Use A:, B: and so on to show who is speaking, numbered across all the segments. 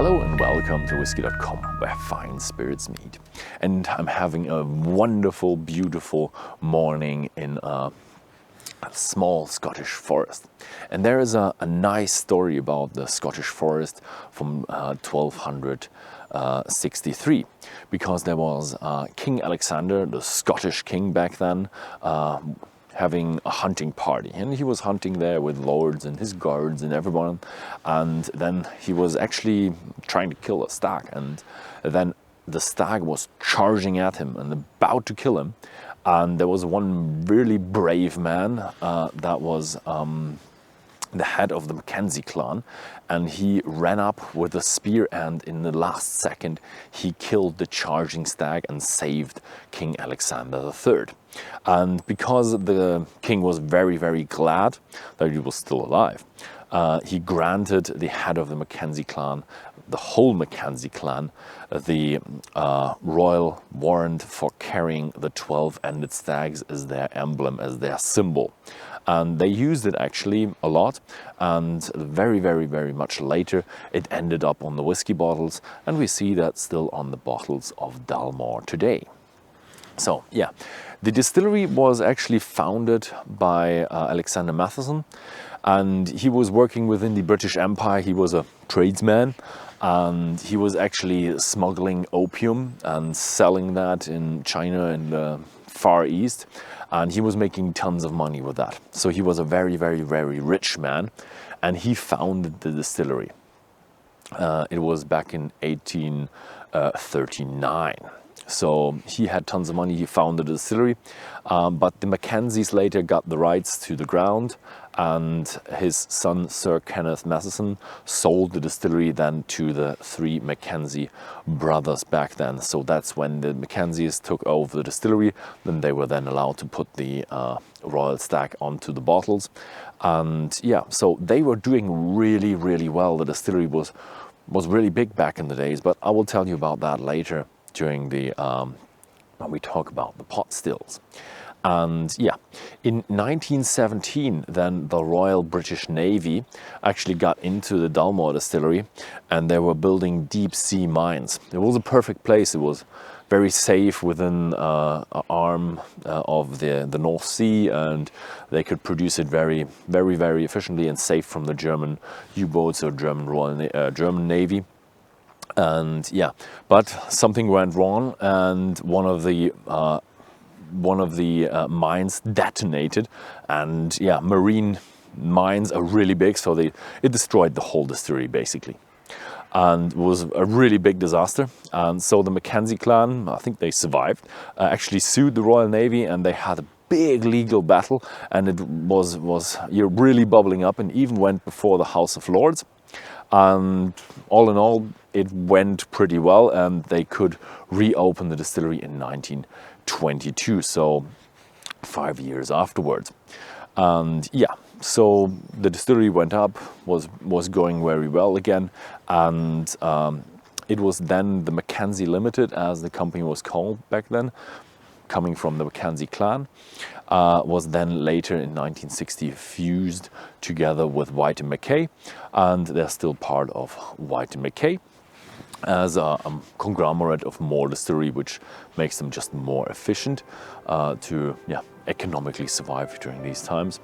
A: Hello and welcome to Whisky.com, where fine spirits meet. And I'm having a wonderful, beautiful morning in a small Scottish forest. And there is a nice story about the Scottish forest from 1263, because there was King Alexander, the Scottish king back then, having a hunting party, and he was hunting there with lords and his guards and everyone, and then he was actually trying to kill a stag, and then the stag was charging at him and about to kill him, and there was one really brave man that was the head of the Mackenzie clan, and he ran up with a spear, and in the last second he killed the charging stag and saved King Alexander III. And because the king was very, very glad that he was still alive, he granted the head of the Mackenzie clan, the whole Mackenzie clan, the royal warrant for carrying the 12-ended stags as their emblem, as their symbol. And they used it actually a lot, and very, very, very much later it ended up on the whiskey bottles, and we see that still on the bottles of Dalmore today. So yeah, the distillery was actually founded by Alexander Matheson, and he was working within the British Empire. He was a tradesman, and he was actually smuggling opium and selling that in China and the Far East, and he was making tons of money with that. So he was a very, very, very rich man, and he founded the distillery. It was back in 1839. So he had tons of money, he founded the distillery, but the Mackenzies later got the rights to the ground, and his son, Sir Kenneth Matheson, sold the distillery then to the three Mackenzie brothers back then. So that's when the Mackenzies took over the distillery. Then they were then allowed to put the royal stag onto the bottles. And yeah, so they were doing really, really well. The distillery was really big back in the days, but I will tell you about that later during the when we talk about the pot stills. And yeah, in 1917 then the Royal British Navy actually got into the Dalmore Distillery, and they were building deep sea mines. It was a perfect place. It was very safe within an arm of the North Sea, and they could produce it very, very, very efficiently and safe from the German U-boats or German Navy. And yeah, but something went wrong, and one of the mines detonated, and yeah, marine mines are really big, so it destroyed the whole distillery basically, and it was a really big disaster. And so the Mackenzie clan, I think they survived, actually sued the Royal Navy, and they had a big legal battle, and it was really bubbling up, and even went before the House of Lords. And all in all, it went pretty well, and they could reopen the distillery in 1922, so 5 years afterwards. And yeah, so the distillery went up, was going very well again, and it was then the Mackenzie Limited, as the company was called back then, coming from the Mackenzie clan, was then later in 1960 fused together with White & Mackay, and they're still part of White & Mackay as a conglomerate of more distillery, which makes them just more efficient to economically survive during these times.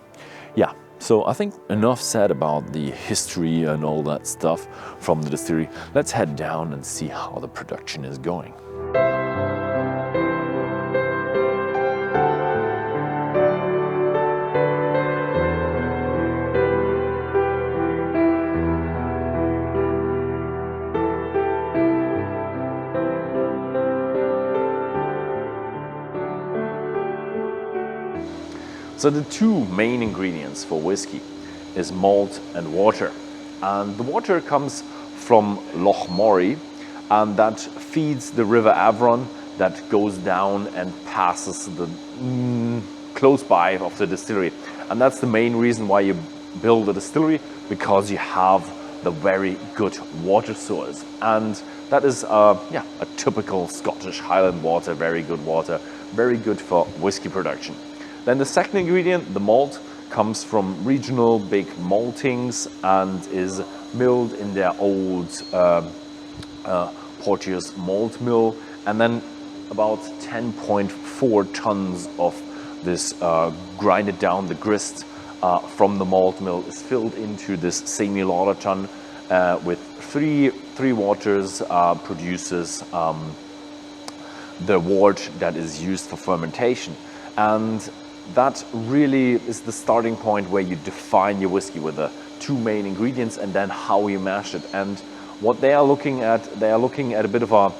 A: Yeah, so I think enough said about the history and all that stuff from the distillery. Let's head down and see how the production is going. So the two main ingredients for whiskey is malt and water. And the water comes from Loch Moray, and that feeds the River Avron that goes down and passes the close by of the distillery. And that's the main reason why you build a distillery, because you have the very good water source. And that is a typical Scottish Highland water, very good water, very good for whiskey production. Then the second ingredient, the malt, comes from regional big maltings and is milled in their old Porteous malt mill, and then about 10.4 tons of this grinded down, the grist from the malt mill is filled into this semi-lauter tun with three waters, produces the wort that is used for fermentation. And that really is the starting point where you define your whiskey with the two main ingredients and then how you mash it. And what they are looking at a bit of a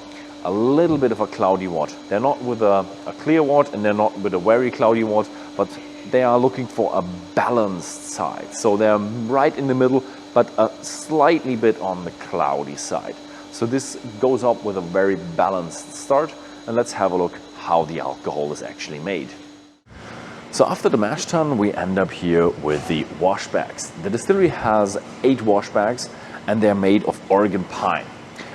A: little bit of a cloudy wort. They're not with a clear wort and they're not with a very cloudy wort, but they are looking for a balanced side. So they're right in the middle, but a slightly bit on the cloudy side. So this goes up with a very balanced start. And let's have a look how the alcohol is actually made. So after the mash tun, we end up here with the wash bags. The distillery has 8 wash bags and they're made of Oregon pine.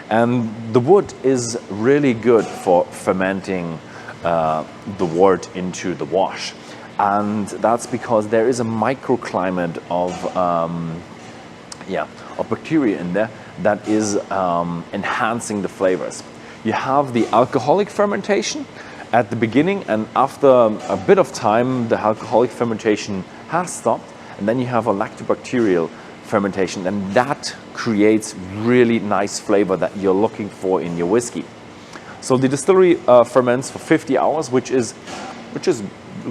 A: And the wood is really good for fermenting the wort into the wash. And that's because there is a microclimate of bacteria in there that is enhancing the flavors. You have the alcoholic fermentation at the beginning, and after a bit of time, the alcoholic fermentation has stopped, and then you have a lactobacterial fermentation, and that creates really nice flavor that you're looking for in your whiskey. So the distillery ferments for 50 hours, which is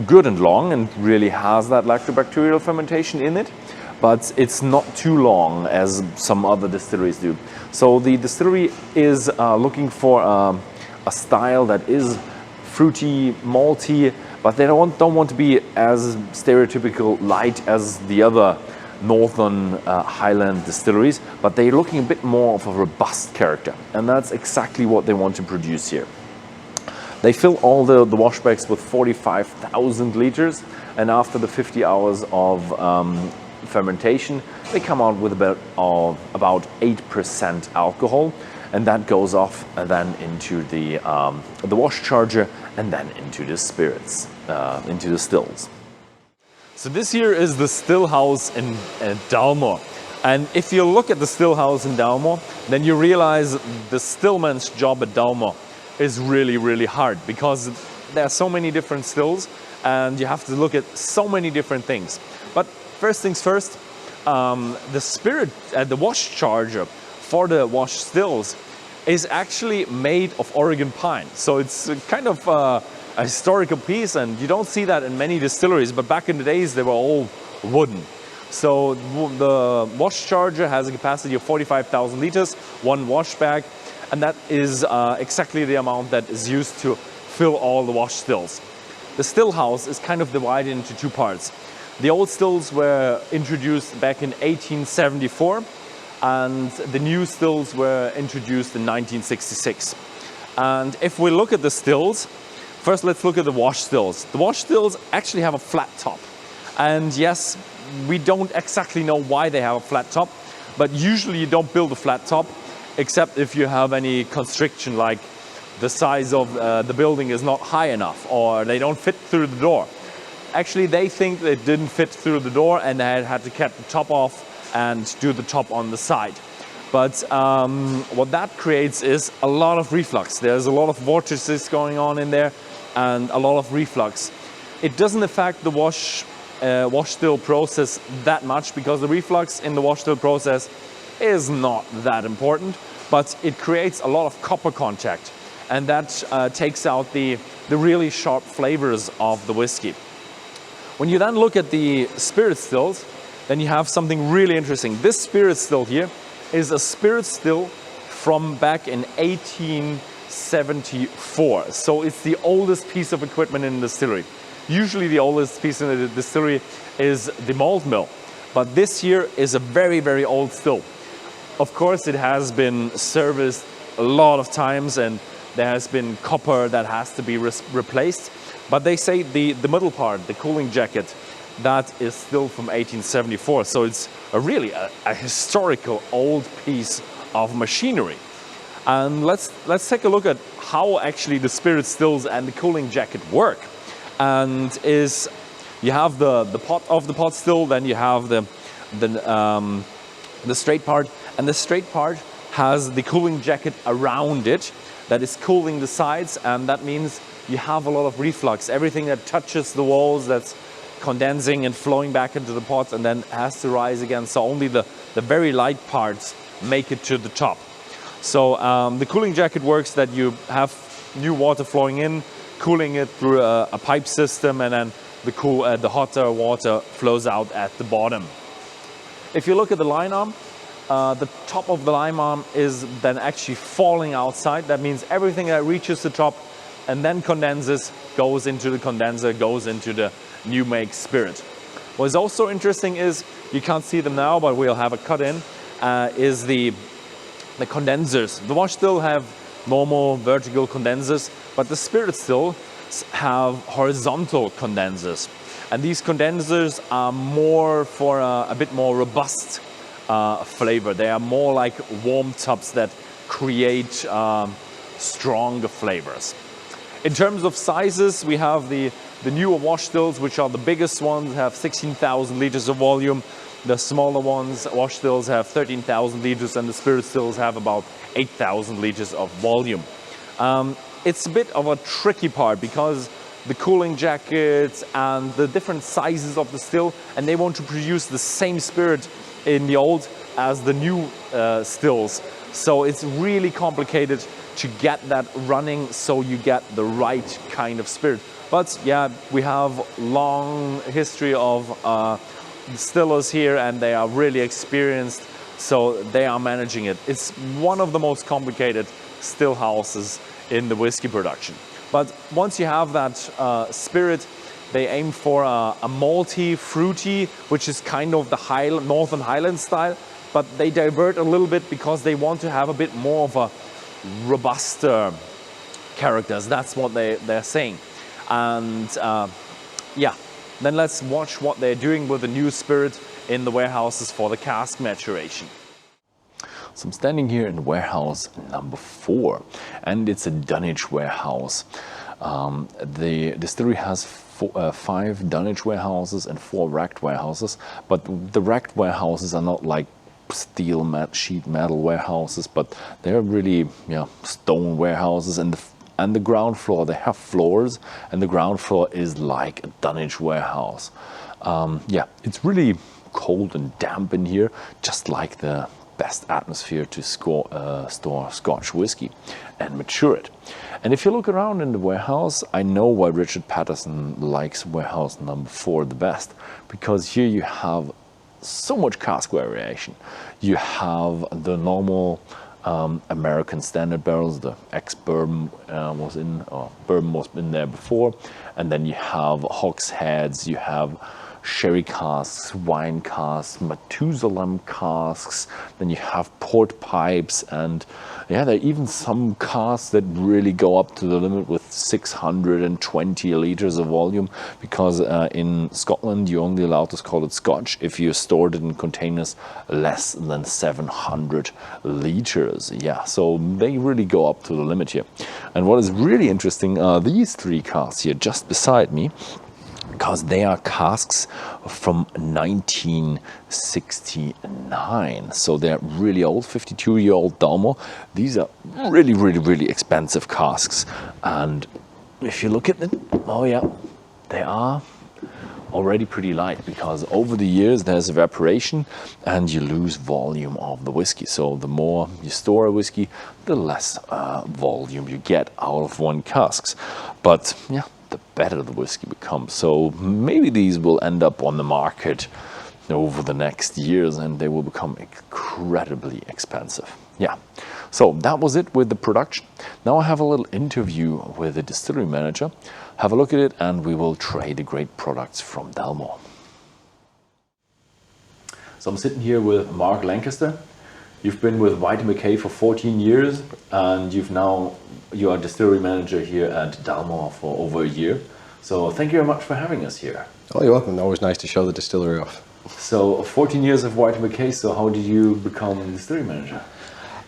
A: good and long, and really has that lactobacterial fermentation in it. But it's not too long as some other distilleries do. So the distillery is looking for a style that is fruity, malty, but they don't want to be as stereotypical light as the other northern highland distilleries, but they're looking a bit more of a robust character, and that's exactly what they want to produce here. They fill all the wash bags with 45,000 liters, and after the 50 hours of fermentation, they come out with about 8% alcohol, and that goes off then into the wash charger and then into the spirits, into the stills. So this here is the still house in Dalmore, and if you look at the still house in Dalmore, then you realize the stillman's job at Dalmore is really hard, because there are so many different stills and you have to look at so many different things. But first things first, the wash charger for the wash stills is actually made of Oregon pine. So it's kind of a historical piece, and you don't see that in many distilleries, but back in the days they were all wooden. So the wash charger has a capacity of 45,000 liters, one wash bag, and that is exactly the amount that is used to fill all the wash stills. The still house is kind of divided into two parts. The old stills were introduced back in 1874, and the new stills were introduced in 1966. And if we look at the stills, first let's look at the wash stills. The wash stills actually have a flat top. And yes, we don't exactly know why they have a flat top, but usually you don't build a flat top except if you have any constriction, like the size of the building is not high enough, or they don't fit through the door. Actually, they think they didn't fit through the door and they had to cut the top off and do the top on the side. But what that creates is a lot of reflux. There's a lot of vortices going on in there and a lot of reflux. It doesn't affect the wash still process that much, because the reflux in the wash still process is not that important, but it creates a lot of copper contact, and that takes out the really sharp flavors of the whiskey. When you then look at the spirit stills, then you have something really interesting. This spirit still here is a spirit still from back in 1874. So it's the oldest piece of equipment in the distillery. Usually the oldest piece in the distillery is the malt mill, but this here is a very, very old still. Of course, it has been serviced a lot of times and there has been copper that has to be replaced. But they say the middle part, the cooling jacket, that is still from 1874. So it's really a historical old piece of machinery. And let's take a look at how actually the spirit stills and the cooling jacket work. And you have the pot of the pot still, then you have the straight part, and the straight part has the cooling jacket around it that is cooling the sides, and that means you have a lot of reflux. Everything that touches the walls, that's condensing and flowing back into the pots and then has to rise again. So only the very light parts make it to the top. So the cooling jacket works that you have new water flowing in, cooling it through a pipe system, and then the hotter water flows out at the bottom. If you look at the line arm, the top of the line arm is then actually falling outside. That means everything that reaches the top and then condenses goes into the condenser, goes into the new make spirit. What is also interesting is, you can't see them now, but we'll have a cut in, is the condensers. The wash still have normal vertical condensers, but the spirit still have horizontal condensers. And these condensers are more for a bit more robust flavor. They are more like warm tubs that create stronger flavors. In terms of sizes, we have the newer wash stills, which are the biggest ones, have 16,000 liters of volume. The smaller ones, wash stills, have 13,000 liters, and the spirit stills have about 8,000 liters of volume. It's a bit of a tricky part because the cooling jackets and the different sizes of the still, and they want to produce the same spirit in the old as the new stills. So it's really complicated to get that running so you get the right kind of spirit. But yeah, we have long history of distillers here, and they are really experienced, so they are managing it. It's one of the most complicated still houses in the whiskey production. But once you have that spirit, they aim for a malty, fruity, which is kind of the Northern Highland style, but they divert a little bit because they want to have a bit more of a robuster characters. That's what they're saying. And yeah, then let's watch what they're doing with the new spirit in the warehouses for the cask maturation. So I'm standing here in warehouse number 4, and it's a dunnage warehouse. The distillery has 5 dunnage warehouses and 4 racked warehouses, but the racked warehouses are not like steel sheet metal warehouses, but they're really stone warehouses, and the ground floor, they have floors, and the ground floor is like a dunnage warehouse. Yeah, it's really cold and damp in here, just like the best atmosphere to store Scotch whiskey and mature it. And if you look around in the warehouse, I know why Richard Patterson likes warehouse number 4 the best, because here you have so much cask variation. You have the normal American standard barrels, the ex-bourbon bourbon was in there before, and then you have hogsheads, you have sherry casks, wine casks, Methusalem casks, then you have port pipes, and yeah, there are even some casks that really go up to the limit with 620 liters of volume, because in Scotland you're only allowed to call it Scotch if you stored it in containers less than 700 liters. Yeah, so they really go up to the limit here. And what is really interesting are these 3 casks here just beside me, because they are casks from 1969. So they're really old, 52-year-old Dalmore. These are really, really, really expensive casks. And if you look at them, oh yeah, they are already pretty light, because over the years there's evaporation and you lose volume of the whiskey. So the more you store a whiskey, the less volume you get out of one cask. But yeah, the better the whiskey becomes. So maybe these will end up on the market over the next years, and they will become incredibly expensive. Yeah, so that was it with the production. Now I have a little interview with the distillery manager. Have a look at it, and we will try the great products from Dalmore. So I'm sitting here with Mark Lancaster. You've been with White & Mackay for 14 years, and you are distillery manager here at Dalmore for over a year. So thank you very much for having us here.
B: Oh, you're welcome. Always nice to show the distillery off.
A: So 14 years of White & Mackay, so how did you become distillery manager?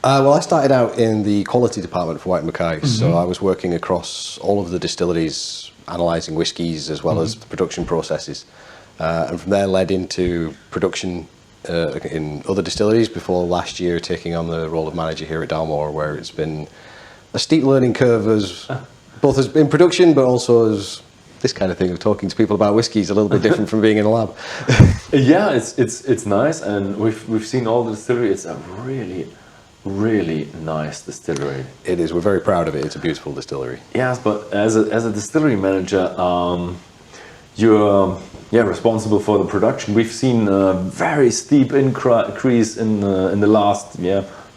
B: Well, I started out in the quality department for White & Mackay, so I was working across all of the distilleries, analysing whiskies as well as the production processes. And from there led into production in other distilleries before last year taking on the role of manager here at Dalmore, where it's been a steep learning curve as both as in production, but also as this kind of thing of talking to people about whiskey is a little bit different from being in a lab.
A: Yeah, it's nice, and we've seen all the distillery. It's a really nice distillery.
B: It is. We're very proud of it. It's a beautiful distillery.
A: Yes, but as a distillery manager, you're responsible for the production. We've seen a very steep increase in the last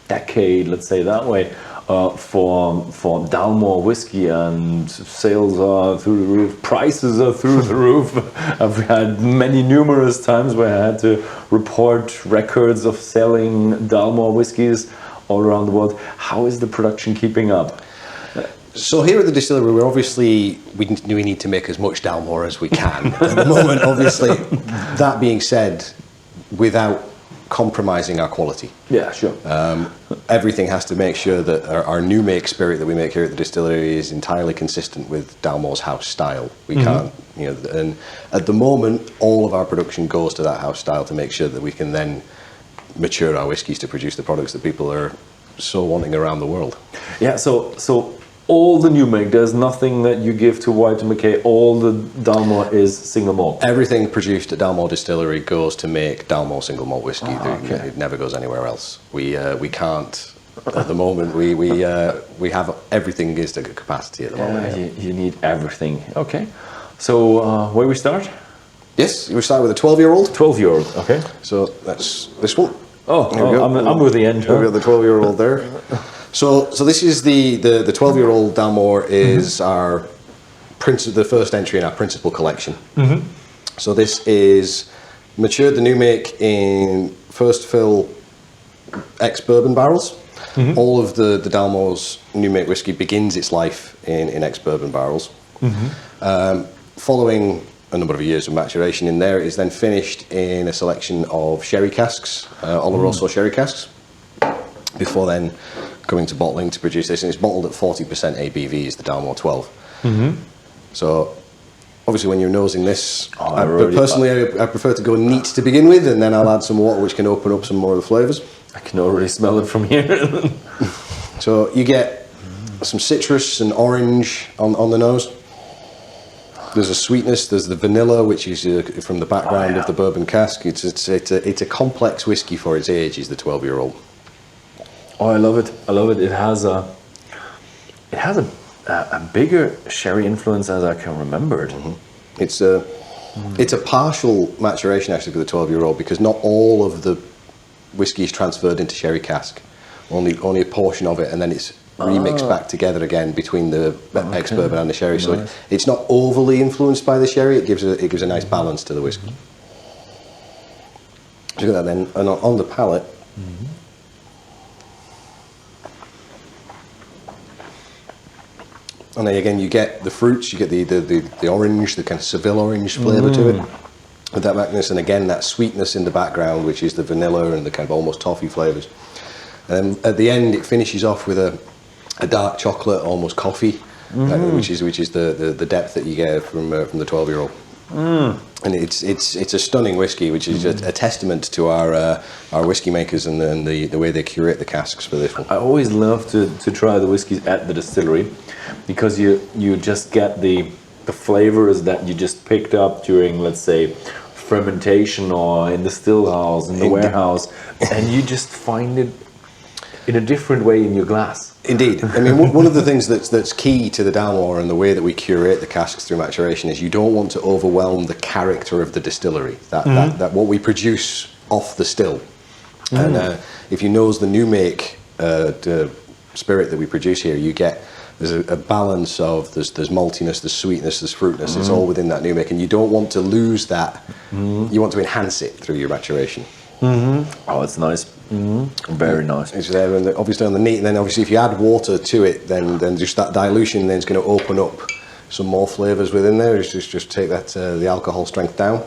A: decade, let's say that way, for Dalmore whiskey, and sales are through the roof, prices are through the roof. I've had numerous times where I had to report records of selling Dalmore whiskies all around the world. How is the production keeping up?
B: So here at the distillery, we're obviously, we need to make as much Dalmore as we can. At the moment, obviously, that being said, without compromising our quality.
A: Yeah, sure.
B: Everything has to make sure that our new make spirit that we make here at the distillery is entirely consistent with Dalmore's house style. We can't, and at the moment, all of our production goes to that house style to make sure that we can then mature our whiskies to produce the products that people are so wanting around the world.
A: Yeah, so all the new make, there's nothing that you give to White and Mackay, all the Dalmore is single malt.
B: Everything produced at Dalmore Distillery goes to make Dalmore single malt whiskey.
A: Okay.
B: It never goes anywhere else. We can't, at the moment, we have everything is to capacity at the moment.
A: You need everything. Okay. So where we start?
B: Yes, we start with a 12-year-old.
A: 12-year-old, okay.
B: So that's this one.
A: Oh, I'm with the end.
B: We've got the 12-year-old there. So this is the 12-year-old Dalmore is our the first entry in our principal collection. So this is matured the new make in first fill ex-bourbon barrels. All of the Dalmore's new make whiskey begins its life in ex-bourbon barrels. Following a number of years of maturation in there, it is then finished in a selection of sherry casks, Oloroso sherry casks, before then coming to bottling to produce this, and it's bottled at 40% ABV is the Dalmore 12. So obviously when you're nosing this, I prefer to go neat to begin with, and then I'll add some water which can open up some more of the flavours.
A: I can already smell it from here.
B: So you get some citrus and orange on the nose. There's a sweetness, there's the vanilla, which is from the background of the bourbon cask. It's a complex whiskey for its age, is the 12-year-old.
A: Oh, I love it. I love it. It has a bigger sherry influence as I can remember it.
B: It's a partial maturation actually for the 12-year-old, because not all of the whiskey is transferred into sherry cask. Only a portion of it, and then it's remixed back together again between the ex-bourbon and the sherry. So it's not overly influenced by the sherry. It gives a nice balance to the whiskey. Look at that then, and on the palate. And then again, you get the fruits, you get the orange, the kind of Seville orange flavour to it, with that madness, and again that sweetness in the background, which is the vanilla and the kind of almost toffee flavours. And then at the end, it finishes off with a dark chocolate, almost coffee, which is the depth that you get from the 12-year-old. And it's a stunning whiskey, which is a testament to our whiskey makers and the way they curate the casks for this one.
A: I always love to try the whiskeys at the distillery, because you just get the flavors that you just picked up during, let's say, fermentation or in the still house, in the warehouse, and you just find it in a different way in your glass.
B: Indeed. I mean, one of the things that's key to the Dalmore and the way that we curate the casks through maturation is you don't want to overwhelm the character of the distillery, that what we produce off the still. And if you nose the new make spirit that we produce here, you get there's a balance of there's maltiness, there's sweetness, there's fruitness. It's all within that new make, and you don't want to lose that. You want to enhance it through your maturation.
A: Oh, it's nice. Very nice.
B: It's there, and obviously on the neat. And then obviously if you add water to it, then just that dilution then is going to open up some more flavours within there. It's just take that the alcohol strength down,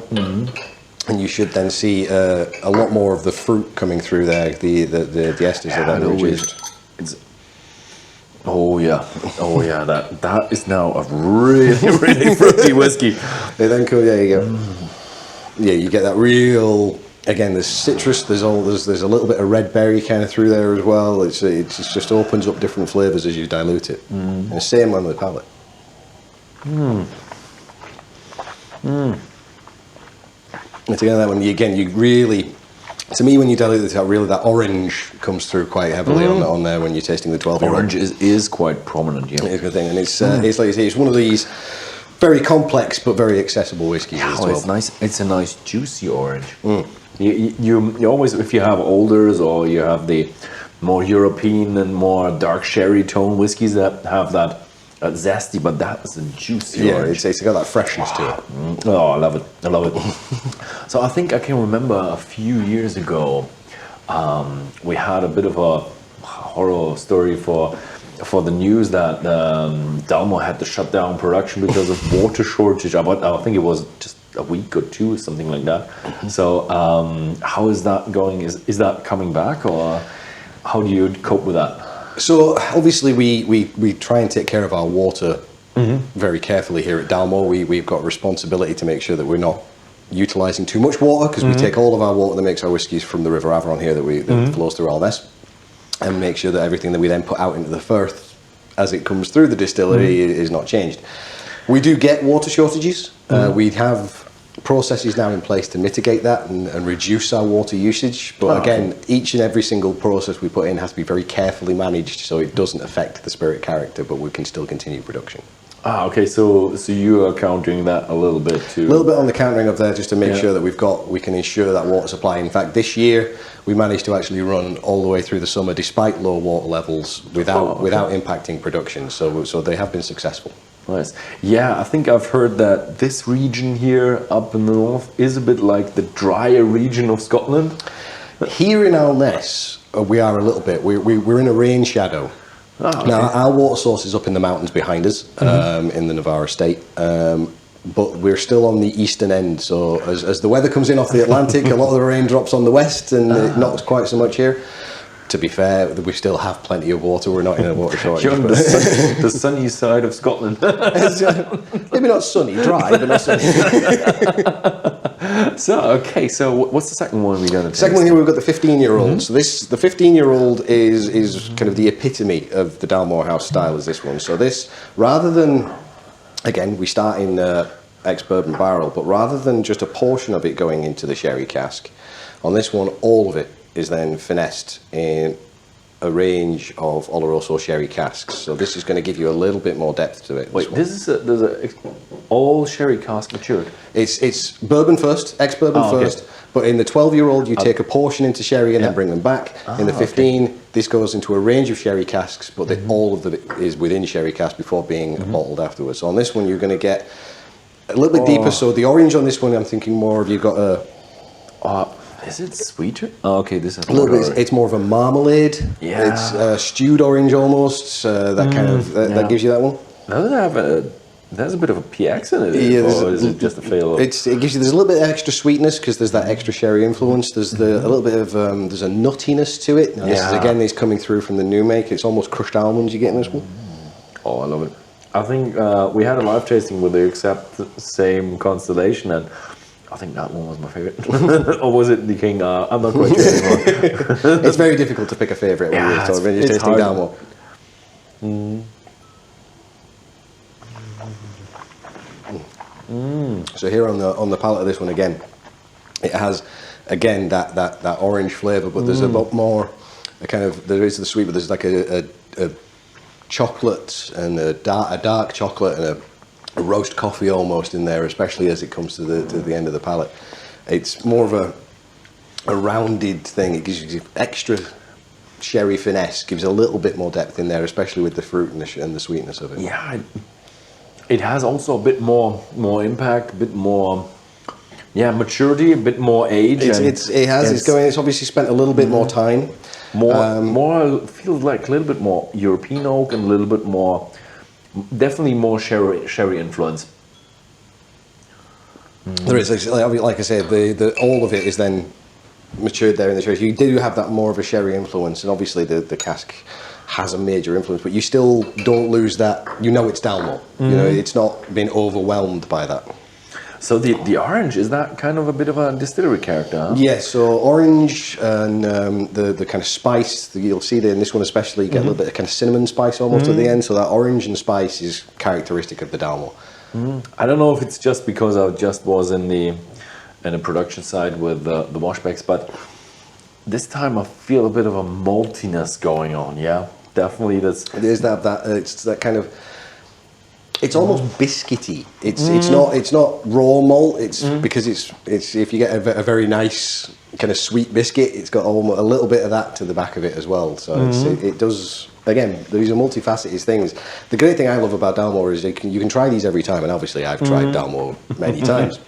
B: and you should then see a lot more of the fruit coming through there. The esters of that reduced.
A: Oh yeah, that is now a really fruity whiskey.
B: They then come, there you go. Yeah, you get that real Again, there's citrus. There's a little bit of red berry kind of through there as well. It just opens up different flavors as you dilute it. And the same on the palate. It's again that one. You really, to me, when you dilute it, really that orange comes through quite heavily on there when you're tasting the 12-year-old.
A: Orange is quite prominent. Yeah,
B: it's a good thing, and it's like you say, it's one of these very complex but very accessible whiskies as well.
A: It's nice. It's a nice juicy orange. You always, if you have olders or you have the more European and more dark sherry tone whiskies that have that zesty, but that is a juicy orange.
B: It's got that freshness to it.
A: Oh, I love it. I love it. So I think I can remember a few years ago, we had a bit of a horror story for the news that Dalmore had to shut down production because of water shortage. I think it was just a week or two, something like that. So how is that going? Is that coming back, or how do you cope with that?
B: So obviously we try and take care of our water very carefully here at Dalmore. We've got responsibility to make sure that we're not utilising too much water, because we take all of our water that makes our whiskies from the River Avron here that flows through Alness, and make sure that everything that we then put out into the Firth as it comes through the distillery is not changed. We do get water shortages. We have processes now in place to mitigate that and reduce our water usage, but again, each and every single process we put in has to be very carefully managed so it doesn't affect the spirit character, but we can still continue production.
A: Okay, so you are countering that a little bit too.
B: A little bit on the countering of there, just to make sure that we can ensure that water supply. In fact, this year we managed to actually run all the way through the summer despite low water levels without impacting production. So they have been successful.
A: Nice. Yeah, I think I've heard that this region here up in the north is a bit like the drier region of Scotland.
B: Here in Alness, we are a little bit. We're in a rain shadow. Now, our water source is up in the mountains behind us, in the Navarra state, but we're still on the eastern end. So as the weather comes in off the Atlantic, a lot of the rain drops on the west, and not quite so much here. To be fair, we still have plenty of water. We're not in a water shortage.
A: You're on the sunny side of Scotland.
B: Maybe not sunny, dry, but not sunny.
A: So what's the second one we're going to taste?
B: Second one here, we've got the 15-year-old. So the 15-year-old is kind of the epitome of the Dalmore House style, is this one. So this, rather than, again, we start in ex-bourbon barrel, but rather than just a portion of it going into the sherry cask, on this one, all of it is then finessed in a range of Oloroso sherry casks. So this is going to give you a little bit more depth to it.
A: Wait, there's all sherry cask matured?
B: It's bourbon first, ex-bourbon first, but in the 12-year-old you take a portion into sherry and then bring them back. In the 15, this goes into a range of sherry casks, but all of it is within sherry cask before being bottled afterwards. So on this one you're going to get a little bit deeper. So the orange on this one, I'm thinking more of, you've got a...
A: is it sweeter? Oh, okay, this is
B: a little bit. It's more of a marmalade. Yeah, it's stewed orange almost. That kind of that gives you that one.
A: Does it have there's a bit of a PX in it, or is it just a fail?
B: It gives you, there's a little bit of extra sweetness because there's that extra sherry influence. There's a little bit of there's a nuttiness to it. This is again is coming through from the new make. It's almost crushed almonds you get in this one.
A: Oh, I love it. I think we had a live tasting with the exact same Constellation, and I think that one was my favourite. Or was it the King? I'm not quite sure anymore.
B: It's very difficult to pick a favourite when you're tasting Dalmore. So here on the palate of this one again, it has again that orange flavour, but there's a lot more. There is the sweet, but there's like a chocolate and a dark chocolate and a roast coffee almost in there, especially as it comes to the end of the palate. It's more of a rounded thing. It gives you extra sherry finesse, gives a little bit more depth in there, especially with the fruit and the sweetness of it.
A: Yeah, it has also a bit more impact, a bit more maturity, a bit more age.
B: It's obviously spent a little bit more time.
A: More feels like a little bit more European oak and a little bit more. Definitely more sherry influence.
B: There is, like I said, all of it is then matured there in the sherry. You do have that more of a sherry influence, and obviously the cask has a major influence, but you still don't lose that. You know it's Dalmore. You know it's not been overwhelmed by that.
A: So the orange, is that kind of a bit of a distillery character, huh?
B: Yeah, so orange and the kind of spice, you'll see that in this one especially, you get a little bit of kind of cinnamon spice almost at the end, so that orange and spice is characteristic of the Dalmore.
A: I don't know if it's just because I just was in the production side with the washbacks, but this time I feel a bit of a maltiness going on, yeah? Definitely
B: It is it's that kind of, it's almost biscuity. It's not raw malt. It's because it's if you get a very nice kind of sweet biscuit, it's got almost a little bit of that to the back of it as well. So it does. Again, these are multifaceted things. The great thing I love about Dalmore is you can try these every time, and obviously I've tried Dalmore many times.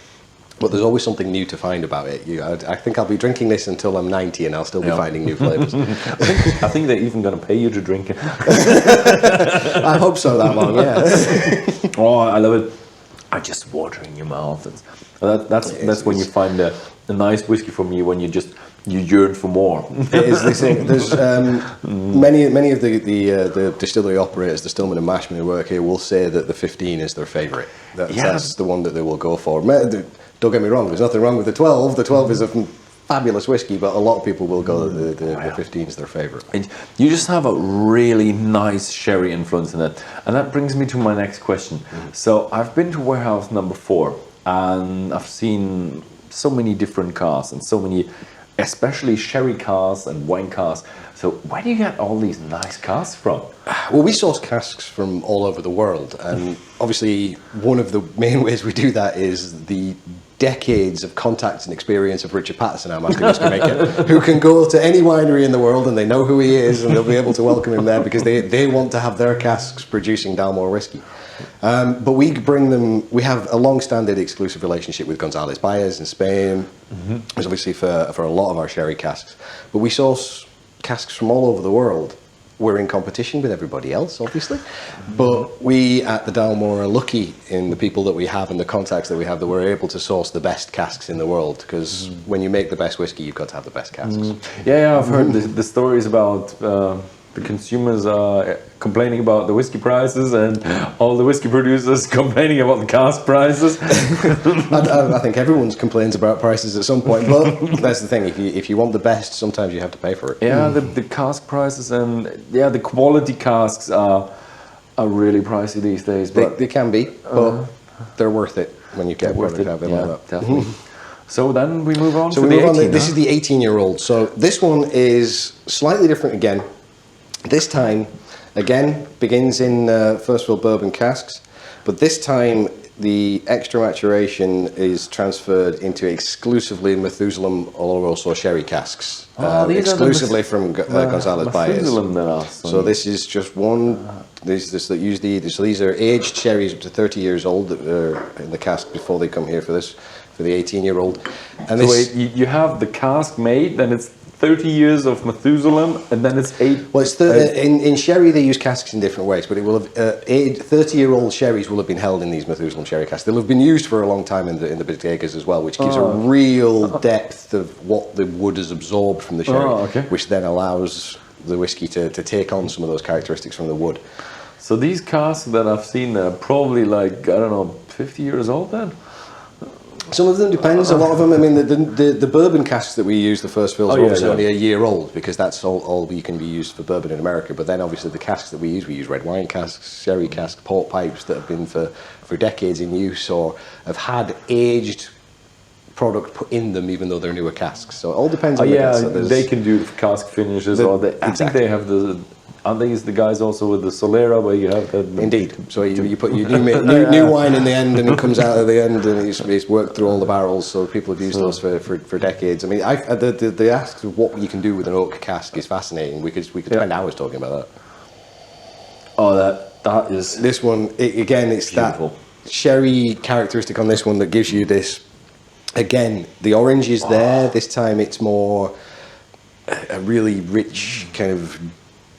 B: But there's always something new to find about it. I think I'll be drinking this until I'm 90 and I'll still be finding new flavours.
A: I think they're even going to pay you to drink it.
B: I hope so that long, yeah.
A: Oh, I love it. I just water in your mouth. That's when you find a nice whiskey for me, when you yearn for more.
B: It is this thing. There's many of the distillery operators, the Stillman and Mashman who work here, will say that the 15 is their favourite. That's the one that they will go for. Don't get me wrong, there's nothing wrong with the 12. The 12 is a fabulous whiskey, but a lot of people will go that the 15 is their favourite.
A: And you just have a really nice sherry influence in it. And that brings me to my next question. So I've been to warehouse number 4, and I've seen so many different casks and so many, especially sherry casks and wine casks. So where do you get all these nice casks from?
B: Well, we source casks from all over the world, and obviously one of the main ways we do that is the decades of contacts and experience of Richard Patterson, our master whiskey maker, who can go to any winery in the world and they know who he is and they'll be able to welcome him there because they want to have their casks producing Dalmore whiskey. But we have a long-standing exclusive relationship with Gonzalez Baez in Spain, which obviously for a lot of our sherry casks. But we source casks from all over the world. We're in competition with everybody else, obviously, but we at the Dalmore are lucky in the people that we have and the contacts that we have that we're able to source the best casks in the world, because when you make the best whiskey, you've got to have the best casks.
A: Yeah, I've heard the stories about the consumers complaining about the whiskey prices and all the whiskey producers complaining about the cask prices.
B: I think everyone complains about prices at some point, but that's the thing, if you want the best, sometimes you have to pay for it.
A: Yeah, the cask prices and the quality casks are really pricey these days. But
B: they can be, but they're worth it when you get worth it. Like that.
A: Definitely. So then we move on
B: to
A: the 18.
B: This is the 18-year-old. So this one is slightly different again. This time, again, begins in first fill bourbon casks, but this time the extra maturation is transferred into exclusively Methuselah Oloroso sherry casks, exclusively from Gonzalez Baez. So this is just one. These are aged sherries up to 30 years old that are in the cask before they come here for the 18-year-old. And
A: so wait, you have the cask made, then it's 30 years of Methuselah, and then it's 8.
B: Well, it's in sherry they use casks in different ways, but it will have 30-year-old sherries will have been held in these Methuselah sherry casks. They'll have been used for a long time in the bodegas as well, which gives a real depth of what the wood has absorbed from the sherry, which then allows the whiskey to take on some of those characteristics from the wood.
A: So these casks that I've seen are probably like, I don't know, 50 years old then?
B: Some of them depends. A lot of them. I mean, the bourbon casks that we use, the first fills, are obviously only a year old because that's all we can be used for bourbon in America. But then obviously the casks that we use red wine casks, sherry casks, port pipes that have been for decades in use or have had aged product put in them, even though they're newer casks. So it all depends on the cask. So
A: they can do cask finishes, I think they have the. Aren't these the guys also with the Solera where you have that?
B: Indeed. So you put your new wine in the end, and it comes out at the end, and it's worked through all the barrels. So people have used those for decades. I mean, the ask of what you can do with an oak cask is fascinating. We could spend hours talking about that.
A: Oh, that is
B: this one again. It's beautiful. That sherry characteristic on this one that gives you this. Again, the orange is there. This time it's more a really rich kind of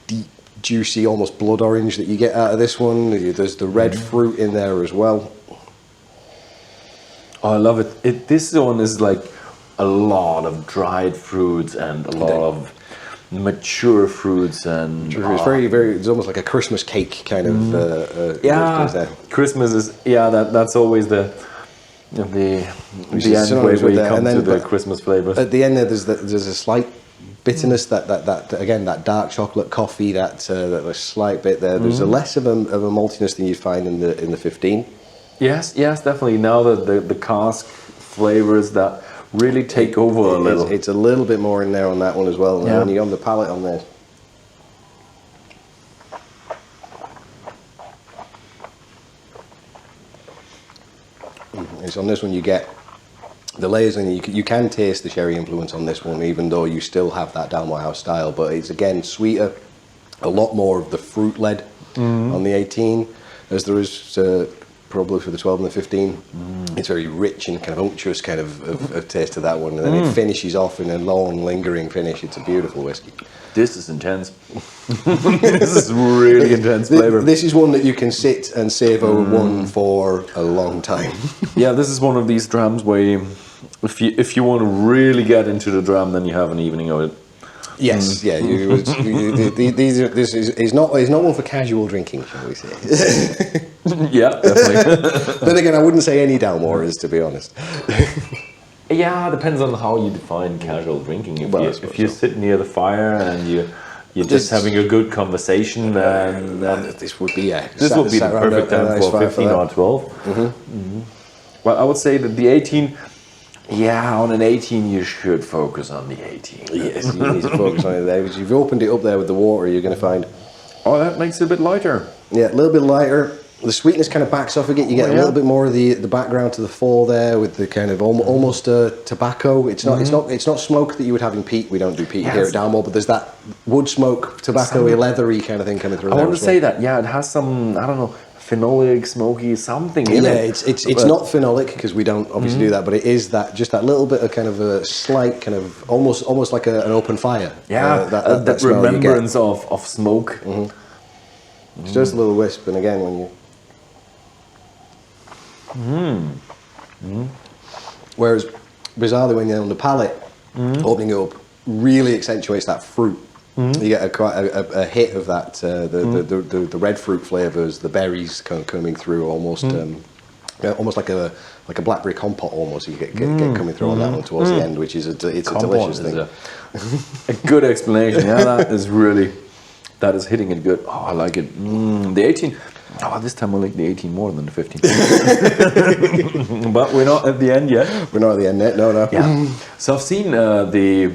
B: deep, juicy, almost blood orange that you get out of this one. There's the red fruit in there as well.
A: Oh, I love it. This one is like a lot of dried fruits and a lot of mature fruits and
B: it's very, very. It's almost like a Christmas cake kind of.
A: Christmas is that's always the The
B: Which
A: the
B: is
A: end where
B: synonymous with
A: you
B: that.
A: come
B: And then
A: to the
B: but
A: Christmas flavors.
B: At the end there's a slight bitterness, that again, that dark chocolate coffee, that a slight bit there. There's a less of a maltiness than you find in the 15.
A: Yes, definitely. Now the cask flavors that really take over a little.
B: It's a little bit more in there on that one as well.
A: Yeah.
B: When you're on the palate on this. It's on this one you get the layers, and you can taste the sherry influence on this one, even though you still have that Dalmore House style. But it's again sweeter, a lot more of the fruit led on the 18, as there is probably for the 12 and the 15. It's very rich and kind of unctuous kind of taste to that one, and then it finishes off in a long, lingering finish. It's a beautiful whiskey.
A: This is intense. This is really intense flavor.
B: This is one that you can sit and savour one for a long time.
A: Yeah, this is one of these drams where if you want to really get into the dram, then you have an evening of it.
B: Yes, yeah. This is not one for casual drinking, shall we say?
A: Yeah, definitely.
B: Then again, I wouldn't say any Dalmore is, to be honest.
A: Yeah, it depends on how you define casual drinking. If you
B: so.
A: sit near the fire and you're just having a good conversation, then
B: This would be
A: this would be the perfect time for 15 or 12. Well, I would say that the 18. Yeah, on an 18 you should focus on the 18.
B: Yes, you need to focus on it there, because you've opened it up there with the water, you're going to find...
A: Oh, that makes it a bit lighter.
B: Yeah, a little bit lighter. The sweetness kind of backs off again. You get a little bit more of the background to the fore there, with the kind of almost tobacco. It's not smoke that you would have in peat. We don't do peat here at Dalmore, but there's that wood smoke, tobacco-y, leathery kind of thing coming through.
A: I want to say that. Yeah, it has some, I don't know, phenolic, smoky something in it.
B: It's not phenolic, because we don't obviously do that, but it is that little bit of kind of a slight kind of almost like an open fire.
A: Yeah, that
B: smell
A: remembrance of smoke.
B: It's just a little wisp, and again when you. Whereas bizarrely, when you're on the palate, opening it up really accentuates that fruit. You get quite a hit of that the red fruit flavors, the berries coming through, almost like a blackberry compote almost. You get coming through on that one towards the end, which is a delicious thing.
A: A good explanation. Yeah, that is hitting it good. Oh, I like it. The 18. Oh, this time I like the 18 more than the 15. But we're not at the end yet.
B: We're not at the end yet. No.
A: Yeah. So I've seen the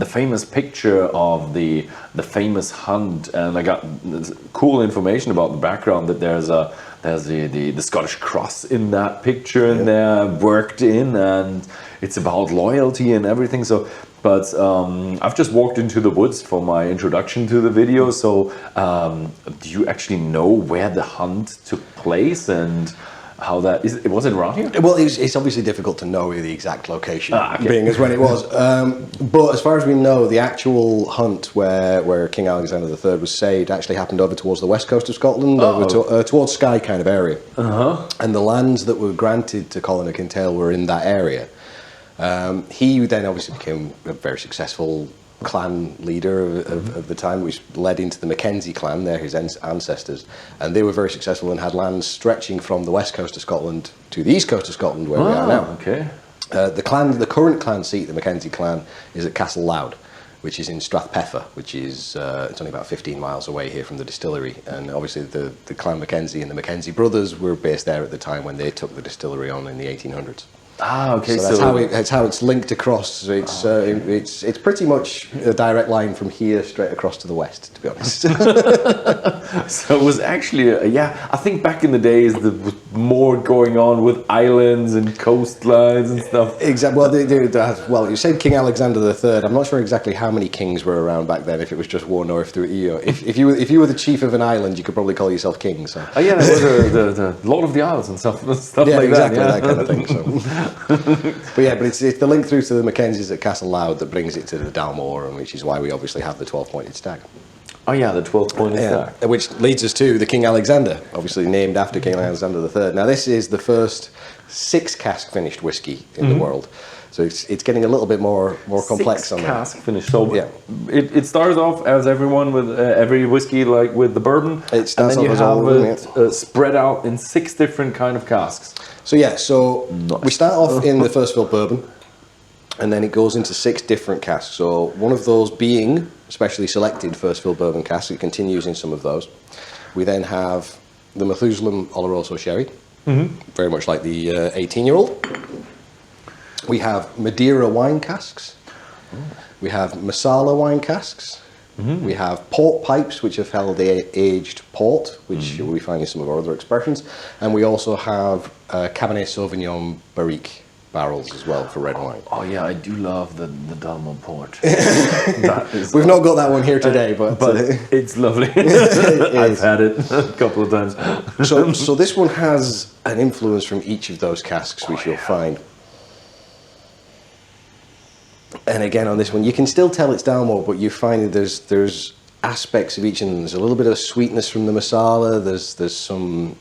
A: famous picture of the famous hunt, and I got cool information about the background, that there's the Scottish cross in that picture, and they're worked in, and it's about loyalty and everything. So, but I've just walked into the woods for my introduction to the video. So, do you actually know where the hunt took place and how that is? Was it around here?
B: Well, it's obviously difficult to know the exact location, being as when it was. But as far as we know, the actual hunt where King Alexander III was saved actually happened over towards the west coast of Scotland, over towards Skye kind of area. And the lands that were granted to Colin of Kintail were in that area. He then obviously became a very successful clan leader of the time, which led into the Mackenzie clan. They're his ancestors, and they were very successful and had lands stretching from the west coast of Scotland to the east coast of Scotland, where we are now.
A: Okay.
B: The current clan seat, the Mackenzie clan, is at Castle Loud, which is in Strathpeffer, which is it's only about 15 miles away here from the distillery. And obviously the clan Mackenzie and the Mackenzie brothers were based there at the time when they took the distillery on in the 1800s.
A: Okay.
B: So that's how it's linked across. It's pretty much a direct line from here straight across to the west, to be honest.
A: So it was actually, I think back in the days there was more going on with islands and coastlines and stuff.
B: Exactly. Well, you said King Alexander III. I'm not sure exactly how many kings were around back then. If it was just one, or if you were the chief of an island, you could probably call yourself king. So.
A: Oh yeah, there was the Lord of the Isles and stuff
B: yeah,
A: like
B: exactly,
A: that.
B: That kind of thing. So. But it's the link through to the Mackenzies at Castle Loud that brings it to the Dalmore, and which is why we obviously have the 12-pointed stag.
A: Oh yeah, the 12-pointed stag.
B: Which leads us to the King Alexander, obviously named after King Alexander III. Now this is the first 6-cask finished whiskey in the world. So it's getting a little bit more complex on that.
A: Cask finish. So
B: Yeah.
A: it starts off as everyone with every whiskey, like with the bourbon,
B: It starts
A: and then
B: off
A: you
B: as all
A: have
B: of them,
A: it spread out in 6 different kind of casks.
B: So yeah, so
A: Nice.
B: we start off in the first fill bourbon, and then it goes into 6 different casks. So one of those being specially selected first fill bourbon casks. It continues in some of those. We then have the Methuselah Oloroso Sherry, very much like the 18-year-old. We have Madeira wine casks. We have Masala wine casks. We have port pipes, which have held aged port, which we find in some of our other expressions. And we also have Cabernet Sauvignon barrique barrels as well for red wine.
A: Oh yeah, I do love the Dalmore port. That is,
B: We've not got that one here today, but
A: it's lovely. I've had it a couple of times.
B: so this one has an influence from each of those casks, which you'll find. And again, on this one, you can still tell it's Dalmore, but you find there's aspects of each, and there's a little bit of sweetness from the Masala. There's some,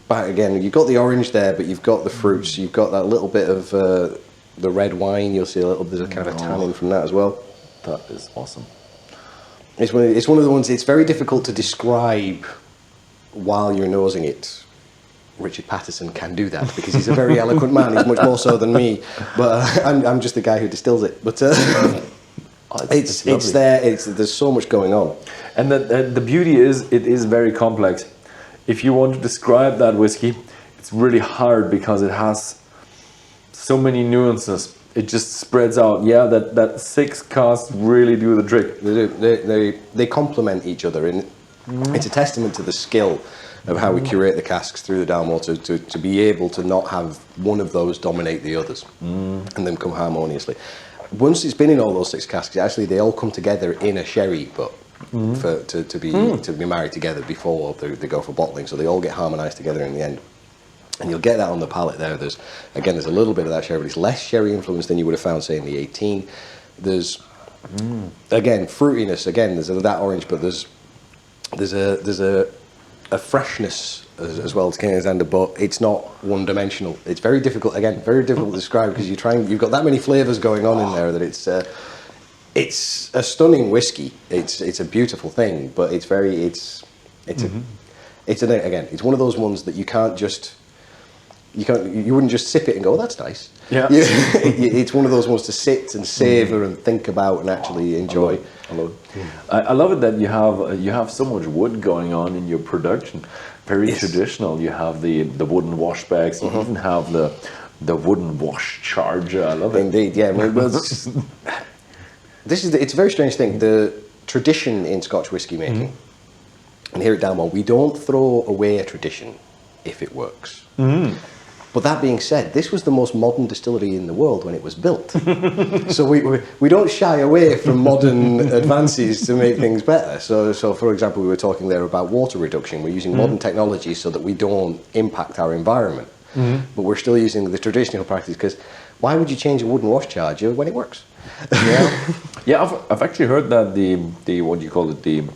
B: back again, you've got the orange there, but you've got the fruits. You've got that little bit of the red wine. You'll see a little bit of kind of tannin from that as well.
A: That is awesome.
B: It's one of the ones. It's very difficult to describe while you're nosing it. Richard Patterson can do that because he's a very eloquent man. He's much more so than me, but I'm just the guy who distills it. But it's there. There's so much going on,
A: and the beauty is it is very complex. If you want to describe that whiskey, it's really hard because it has so many nuances. It just spreads out. Yeah, that 6 casks really do the trick.
B: They do. They complement each other, and it's a testament to the skill of how we curate the casks through the Dalmore to be able to not have one of those dominate the others and then come harmoniously. Once it's been in all those 6 casks, actually they all come together in a sherry butt to be married together before they go for bottling. So they all get harmonised together in the end. And you'll get that on the palate there. There's a little bit of that sherry, but it's less sherry influence than you would have found, say, in the 18. There's again fruitiness. Again, there's that orange, but there's a freshness as well as Alexander, but it's not one-dimensional. It's very difficult to describe because you've got that many flavours going on in there that it's a stunning whiskey. It's a beautiful thing, but it's one of those ones that you wouldn't just sip it and go, oh, that's nice.
A: Yeah.
B: It's one of those ones to sit and savour and think about and actually enjoy.
A: I love it that you have so much wood going on in your production. Very traditional. You have the wooden washbacks. You even have the wooden wash charger. I love it.
B: Indeed, yeah. It's a very strange thing. The tradition in Scotch whisky making, and here at Dalmore, we don't throw away a tradition if it works. But that being said, this was the most modern distillery in the world when it was built. So we don't shy away from modern advances to make things better. So for example, we were talking there about water reduction. We're using modern technology so that we don't impact our environment. But we're still using the traditional practice because why would you change a wooden wash charger when it works?
A: Yeah, I've actually heard that the what do you call it, the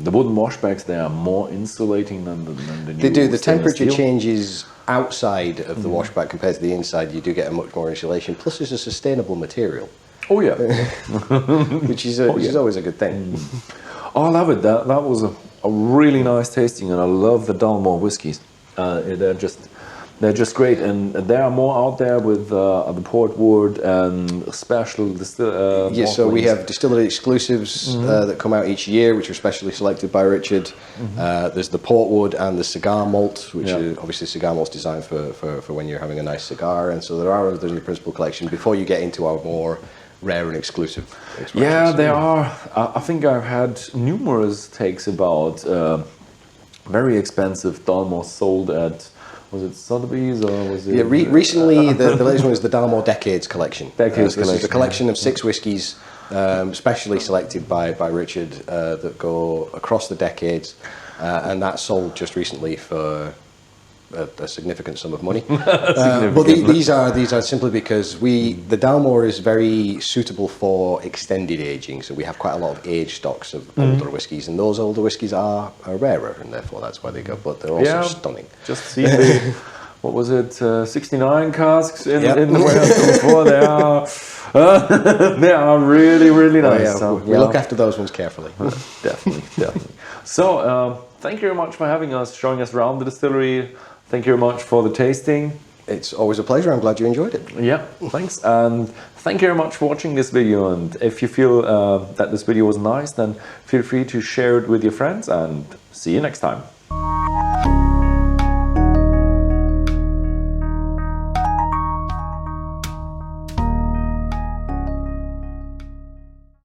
A: wooden washbacks, they are more insulating than the new.
B: They do. The temperature
A: steel
B: changes outside of the washback compared to the inside. You do get a much more insulation. Plus, it's a sustainable material.
A: Oh yeah,
B: which is always a good thing.
A: Oh, I love it. That was a really nice tasting, and I love the Dalmore whiskies. They're just great, and there are more out there with the Portwood and special
B: Yes, so we have distillery exclusives that come out each year, which are specially selected by Richard. There's the Portwood and the cigar malt, which is obviously cigar malt's designed for when you're having a nice cigar, and so there are others in the principal collection before you get into our more rare and exclusive expressions.
A: Yeah, there are. I think I've had numerous takes about very expensive Dalmore sold at. Was it Sotheby's or was it?
B: Yeah, recently the latest one is the Dalmore Decades collection. This is a collection of 6 whiskies, specially selected by Richard, that go across the decades, and that sold just recently for a significant sum of money. But these are simply because the Dalmore is very suitable for extended aging, so we have quite a lot of aged stocks of older whiskies, and those older whiskies are rarer, and therefore that's why they go. But they're also stunning.
A: Just see what was it, 69 casks in
B: Yep.
A: the warehouse before. They are really, really nice.
B: Yeah,
A: So,
B: we look after those ones carefully.
A: Definitely, definitely. So, thank you very much for having us, showing us around the distillery. Thank you very much for the tasting.
B: It's always a pleasure. I'm glad you enjoyed it.
A: Yeah, thanks. And thank you very much for watching this video. And if you feel that this video was nice, then feel free to share it with your friends, and see you next time.